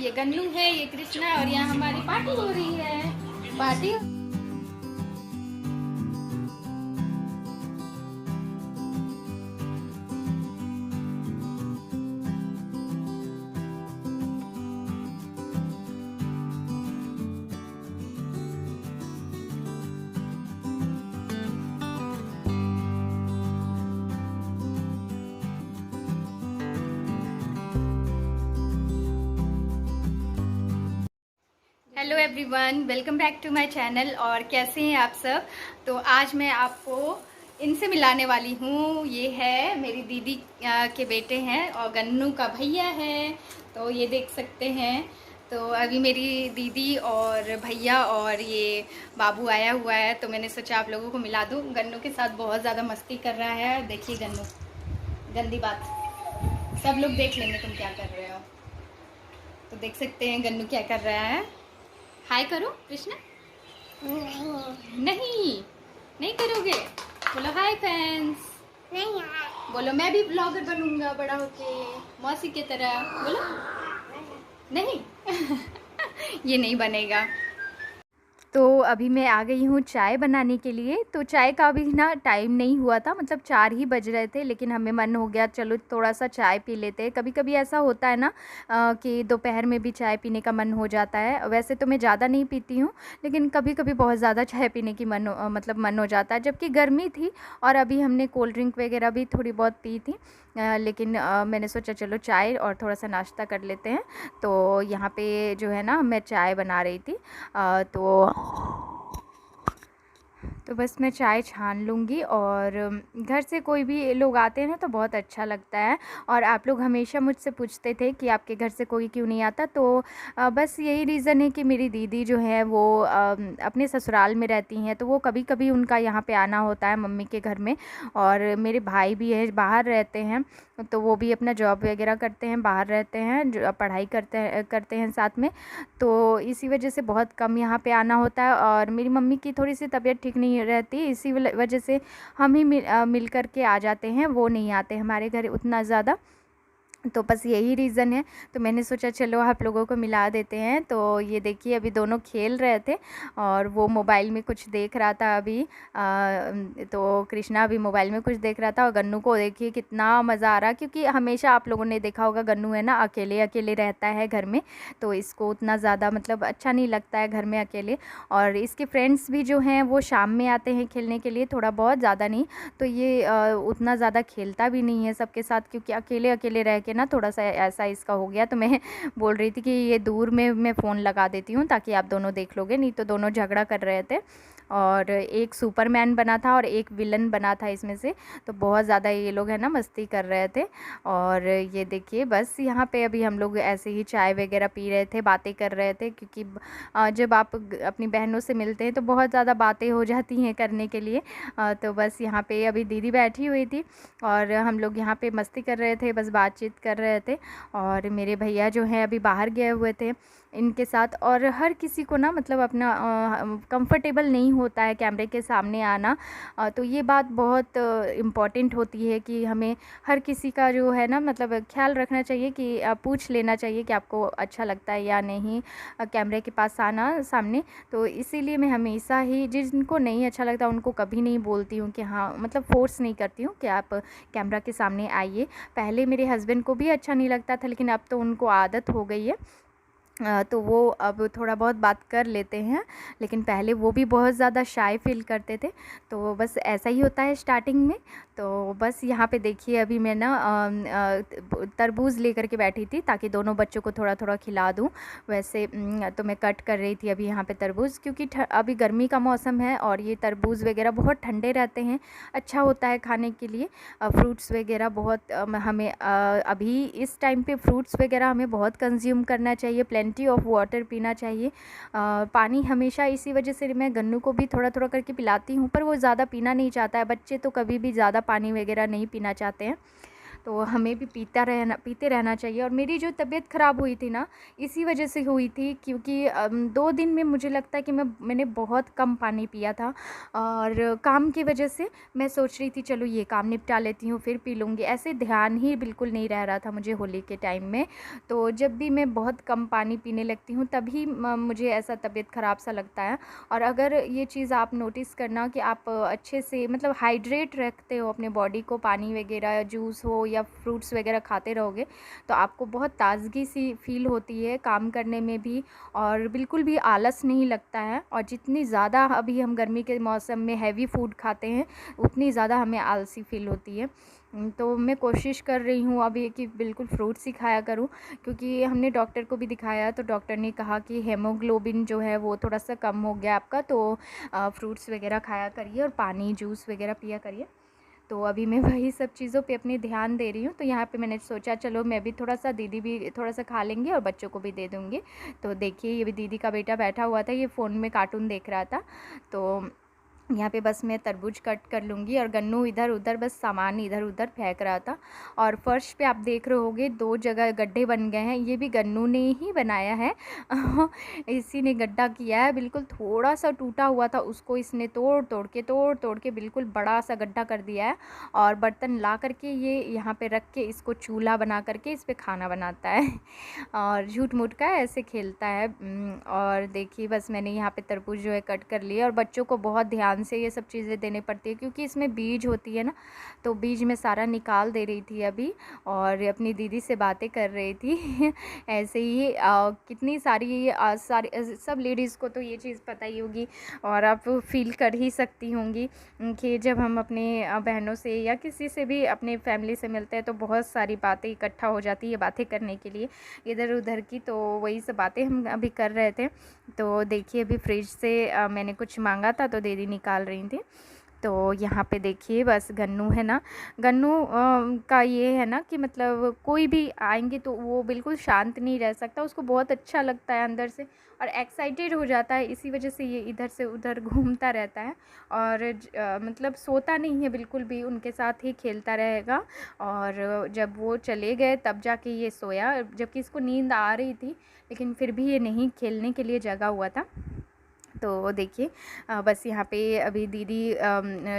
ये गन्नू है, ये कृष्णा, और यहाँ हमारी पार्टी हो रही है। Party hello everyone, welcome back to my channel. और कैसे हैं आप सब। तो आज मैं आपको इनसे मिलाने वाली हूँ। ये है मेरी दीदी के बेटे हैं और गन्नू का भैया है। तो ये देख सकते हैं। तो अभी मेरी दीदी और भैया और ये बाबू आया हुआ है, तो मैंने सोचा आप लोगों को मिला दूँ। गन्नू के साथ बहुत ज़्यादा मस्ती कर रहा है। देखिए गन्नू, गंदी बात, सब लोग देख लेंगे तुम क्या कर रहे हो। तो देख सकते हैं गन्नू क्या कर रहा है। हाय करो कृष्णा। नहीं नहीं नहीं करोगे। बोलो हाय फ्रेंड्स। नहीं बोलो मैं भी ब्लॉगर बनूंगा बड़ा होके, मौसी की तरह। बोलो नहीं। ये नहीं बनेगा। तो अभी मैं आ गई हूँ चाय बनाने के लिए। तो चाय का अभी ना टाइम नहीं हुआ था, मतलब 4 ही बज रहे थे, लेकिन हमें मन हो गया चलो थोड़ा सा चाय पी लेते हैं। कभी कभी ऐसा होता है ना कि दोपहर में भी चाय पीने का मन हो जाता है। वैसे तो मैं ज़्यादा नहीं पीती हूँ, लेकिन कभी कभी बहुत ज़्यादा चाय पीने की मतलब मन हो जाता है। जबकि गर्मी थी और अभी हमने कोल्ड ड्रिंक वगैरह भी थोड़ी बहुत पी थी, लेकिन मैंने सोचा चलो चाय और थोड़ा सा नाश्ता कर लेते हैं। तो यहाँ पे जो है ना मैं चाय बना रही थी। तो बस मैं चाय छान लूँगी। और घर से कोई भी लोग आते हैं ना तो बहुत अच्छा लगता है। और आप लोग हमेशा मुझसे पूछते थे कि आपके घर से कोई क्यों नहीं आता। तो बस यही रीज़न है कि मेरी दीदी जो है वो अपने ससुराल में रहती हैं, तो वो कभी कभी उनका यहाँ पे आना होता है मम्मी के घर में। और मेरे भाई भी है, बाहर रहते हैं, तो वो भी अपना जॉब वगैरह करते हैं, बाहर रहते हैं, जो पढ़ाई करते हैं साथ में। तो इसी वजह से बहुत कम यहाँ पे आना होता है। और मेरी मम्मी की थोड़ी सी तबीयत ठीक नहीं रहती, इसी वजह से हम ही मिल कर के आ जाते हैं, वो नहीं आते हमारे घर उतना ज़्यादा। तो बस यही रीज़न है। तो मैंने सोचा चलो आप लोगों को मिला देते हैं। तो ये देखिए अभी दोनों खेल रहे थे और वो मोबाइल में कुछ देख रहा था अभी। तो कृष्णा भी मोबाइल में कुछ देख रहा था और गन्नू को देखिए कितना मज़ा आ रहा, क्योंकि हमेशा आप लोगों ने देखा होगा गन्नू है ना अकेले अकेले रहता है घर में। तो इसको उतना ज़्यादा मतलब अच्छा नहीं लगता है घर में अकेले। और इसके फ्रेंड्स भी जो हैं वो शाम में आते हैं खेलने के लिए, थोड़ा बहुत, ज़्यादा नहीं। तो ये उतना ज़्यादा खेलता भी नहीं है सबके साथ, क्योंकि अकेले अकेले रह के ना थोड़ा सा ऐसा इसका हो गया। तो मैं बोल रही थी कि ये दूर में मैं फ़ोन लगा देती हूँ ताकि आप दोनों देख लोगे, नहीं तो दोनों झगड़ा कर रहे थे। और एक सुपरमैन बना था और एक विलन बना था इसमें से। तो बहुत ज़्यादा ये लोग है ना मस्ती कर रहे थे। और ये देखिए बस यहाँ पे अभी हम लोग ऐसे ही चाय वगैरह पी रहे थे, बातें कर रहे थे, क्योंकि जब आप अपनी बहनों से मिलते हैं तो बहुत ज़्यादा बातें हो जाती हैं करने के लिए। तो बस यहाँ पे अभी दीदी बैठी हुई थी और हम लोग यहाँ पे मस्ती कर रहे थे, बस बातचीत कर रहे थे। और मेरे भैया जो हैं अभी बाहर गए हुए थे इनके साथ। और हर किसी को ना मतलब अपना कंफर्टेबल नहीं होता है कैमरे के सामने आना। तो ये बात बहुत इम्पॉर्टेंट होती है कि हमें हर किसी का जो है ना मतलब ख्याल रखना चाहिए, कि पूछ लेना चाहिए कि आपको अच्छा लगता है या नहीं कैमरे के पास आना सामने। तो इसीलिए मैं हमेशा ही जिनको नहीं अच्छा लगता उनको कभी नहीं बोलती हूँ कि हाँ, मतलब फ़ोर्स नहीं करती हूँ कि आप कैमरा के सामने आइए। पहले मेरे हस्बैंड को भी अच्छा नहीं लगता था, लेकिन अब तो उनको आदत हो गई है। तो वो अब थोड़ा बहुत बात कर लेते हैं, लेकिन पहले वो भी बहुत ज़्यादा शाय फील करते थे। तो बस ऐसा ही होता है स्टार्टिंग में। तो बस यहाँ पे देखिए अभी मैं ना तरबूज़ लेकर के बैठी थी ताकि दोनों बच्चों को थोड़ा थोड़ा खिला दूँ। वैसे तो मैं कट कर रही थी अभी यहाँ पे तरबूज़, क्योंकि अभी गर्मी का मौसम है और ये तरबूज़ वगैरह बहुत ठंडे रहते हैं, अच्छा होता है खाने के लिए। फ्रूट्स वगैरह बहुत हमें अभी इस टाइम पे फ्रूट्स वगैरह हमें बहुत कंज्यूम करना चाहिए, प्लेंटी ऑफ वाटर पीना चाहिए। पानी हमेशा, इसी वजह से मैं गन्नू को भी थोड़ा थोड़ा करके पिलाती हूँ, पर वो ज़्यादा पीना नहीं चाहता है। बच्चे तो कभी भी ज़्यादा पानी वगैरह नहीं पीना चाहते हैं। तो हमें भी पीते रहना चाहिए। और मेरी जो तबीयत ख़राब हुई थी ना, इसी वजह से हुई थी, क्योंकि 2 दिन में मुझे लगता है कि मैंने बहुत कम पानी पिया था। और काम की वजह से मैं सोच रही थी चलो ये काम निपटा लेती हूँ फिर पी लूँगी, ऐसे ध्यान ही बिल्कुल नहीं रह रहा था मुझे होली के टाइम में। तो जब भी मैं बहुत कम पानी पीने लगती हूँ तभी मुझे ऐसा तबीयत ख़राब सा लगता है। और अगर ये चीज़ आप नोटिस करना कि आप अच्छे से मतलब हाइड्रेट रखते हो अपने बॉडी को, पानी वगैरह, जूस हो या फ्रूट्स वगैरह खाते रहोगे, तो आपको बहुत ताज़गी सी फील होती है काम करने में भी, और बिल्कुल भी आलस नहीं लगता है। और जितनी ज़्यादा अभी हम गर्मी के मौसम में हैवी फूड खाते हैं उतनी ज़्यादा हमें आलसी फील होती है। तो मैं कोशिश कर रही हूँ अभी कि बिल्कुल फ्रूट्स ही खाया करूँ, क्योंकि हमने डॉक्टर को भी दिखाया तो डॉक्टर ने कहा कि हेमोग्लोबिन जो है वो थोड़ा सा कम हो गया आपका, तो फ्रूट्स वगैरह खाया करिए और पानी जूस वगैरह पिया करिए। तो अभी मैं वही सब चीज़ों पे अपनी ध्यान दे रही हूँ। तो यहाँ पे मैंने सोचा चलो मैं भी थोड़ा सा, दीदी भी थोड़ा सा खा लेंगे और बच्चों को भी दे दूँगी। तो देखिए ये भी दीदी का बेटा बैठा हुआ था, ये फ़ोन में कार्टून देख रहा था। तो यहाँ पे बस मैं तरबूज कट कर लूँगी, और गन्नू इधर उधर बस सामान इधर उधर फेंक रहा था। और फर्श पे आप देख रहे होगे 2 जगह गड्ढे बन गए हैं, ये भी गन्नू ने ही बनाया है। इसी ने गड्ढा किया है, बिल्कुल थोड़ा सा टूटा हुआ था उसको इसने तोड़ के बिल्कुल बड़ा सा गड्ढा कर दिया है। और बर्तन ला करके ये यहाँ पे रख के इसको चूल्हा बना करके इस पर खाना बनाता है। और झूठ मूठ का ऐसे खेलता है। और देखिए बस मैंने यहाँ पे तरबूज जो है कट कर लिया, और बच्चों को बहुत ध्यान से ये सब चीज़ें देनी पड़ती है क्योंकि इसमें बीज होती है ना, तो बीज में सारा निकाल दे रही थी अभी, और अपनी दीदी से बातें कर रही थी। ऐसे ही कितनी सारी सब लेडीज़ को तो ये चीज़ पता ही होगी, और आप फील कर ही सकती होंगी कि जब हम अपने बहनों से या किसी से भी अपने फैमिली से मिलते हैं तो बहुत सारी बातें इकट्ठा हो जाती है बातें करने के लिए इधर उधर की। तो वही सब बातें हम अभी कर रहे थे। तो देखिए अभी फ्रिज से मैंने कुछ मांगा था तो दीदी निकाल रही थी। तो यहाँ पे देखिए बस गन्नू है ना, गन्नू का ये है ना कि मतलब कोई भी आएंगे तो वो बिल्कुल शांत नहीं रह सकता, उसको बहुत अच्छा लगता है अंदर से और एक्साइटेड हो जाता है, इसी वजह से ये इधर से उधर घूमता रहता है। और मतलब सोता नहीं है बिल्कुल भी, उनके साथ ही खेलता रहेगा। और जब वो चले गए तब जाके ये सोया, जबकि इसको नींद आ रही थी लेकिन फिर भी ये नहीं खेलने के लिए जगा हुआ था। तो देखिए बस यहाँ पे अभी दीदी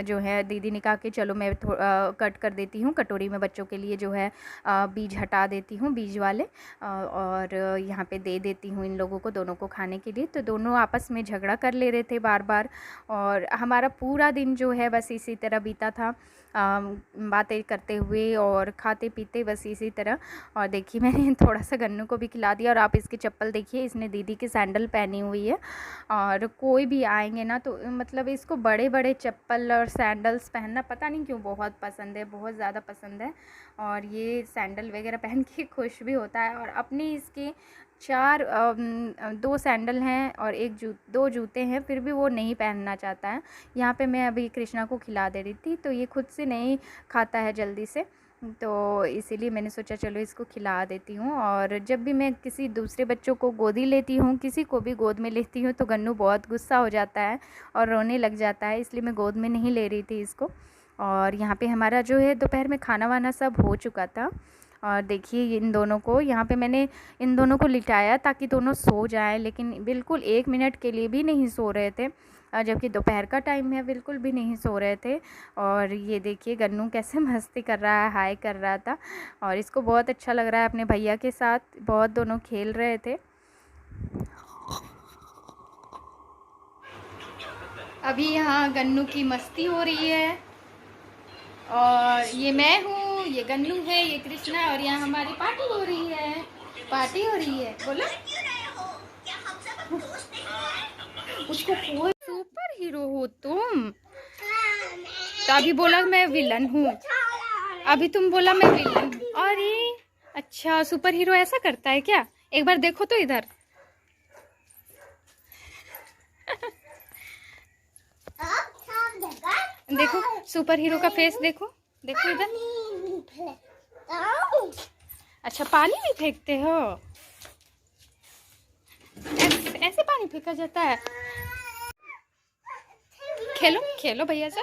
जो है, दीदी ने कहा कि चलो मैं कट कर देती हूँ कटोरी में, बच्चों के लिए जो है बीज हटा देती हूँ, बीज वाले, और यहाँ पे दे देती हूँ इन लोगों को, दोनों को खाने के लिए। तो दोनों आपस में झगड़ा कर ले रहे थे बार बार, और हमारा पूरा दिन जो है बस इसी तरह बीता था, बातें करते हुए और खाते पीते बस इसी तरह। और देखिए मैंने थोड़ा सा गन्नू को भी खिला दिया। और आप इसकी चप्पल देखिए, इसने दीदी की सैंडल पहनी हुई है। और कोई भी आएंगे ना तो मतलब इसको बड़े बड़े चप्पल और सैंडल्स पहनना पता नहीं क्यों बहुत पसंद है, बहुत ज़्यादा पसंद है। और ये सैंडल वगैरह पहन के खुश भी होता है। और अपने इसके 2 सैंडल हैं और 2 जूते हैं, फिर भी वो नहीं पहनना चाहता है। यहाँ पे मैं अभी कृष्णा को खिला दे रही थी तो ये खुद से नहीं खाता है जल्दी से, तो इसीलिए मैंने सोचा चलो इसको खिला देती हूँ। और जब भी मैं किसी दूसरे बच्चों को गोदी लेती हूँ, किसी को भी गोद में लेती हूँ, तो गन्नू बहुत गुस्सा हो जाता है और रोने लग जाता है, इसलिए मैं गोद में नहीं ले रही थी इसको। और यहाँ पे हमारा जो है दोपहर में खाना वाना सब हो चुका था। और देखिए इन दोनों को, यहाँ पे मैंने इन दोनों को लिटाया ताकि दोनों सो जाएं, लेकिन बिल्कुल 1 मिनट के लिए भी नहीं सो रहे थे, जबकि दोपहर का टाइम है, बिल्कुल भी नहीं सो रहे थे। और ये देखिए गन्नू कैसे मस्ती कर रहा है, हाय कर रहा था, और इसको बहुत अच्छा लग रहा है अपने भैया के साथ, बहुत दोनों खेल रहे थे। अभी यहाँ गन्नू की मस्ती हो रही है, और ये मैं हूँ, ये गन्नू है, ये कृष्णा है, और यहाँ हमारी पार्टी हो रही है, पार्टी हो रही है। बोलो उसको, कोई सुपर हीरो हो तुम, तो अभी बोला मैं विलन हूँ, अभी तुम बोला मैं विलन हूँ। अरे अच्छा, सुपर हीरो ऐसा करता है क्या? एक बार देखो तो इधर। देखो सुपर हीरो का फेस, देखो देखो इधर। अच्छा पानी में फेंकते हो, ऐसे पानी फेंका जाता है? खेलो खेलो भैया से।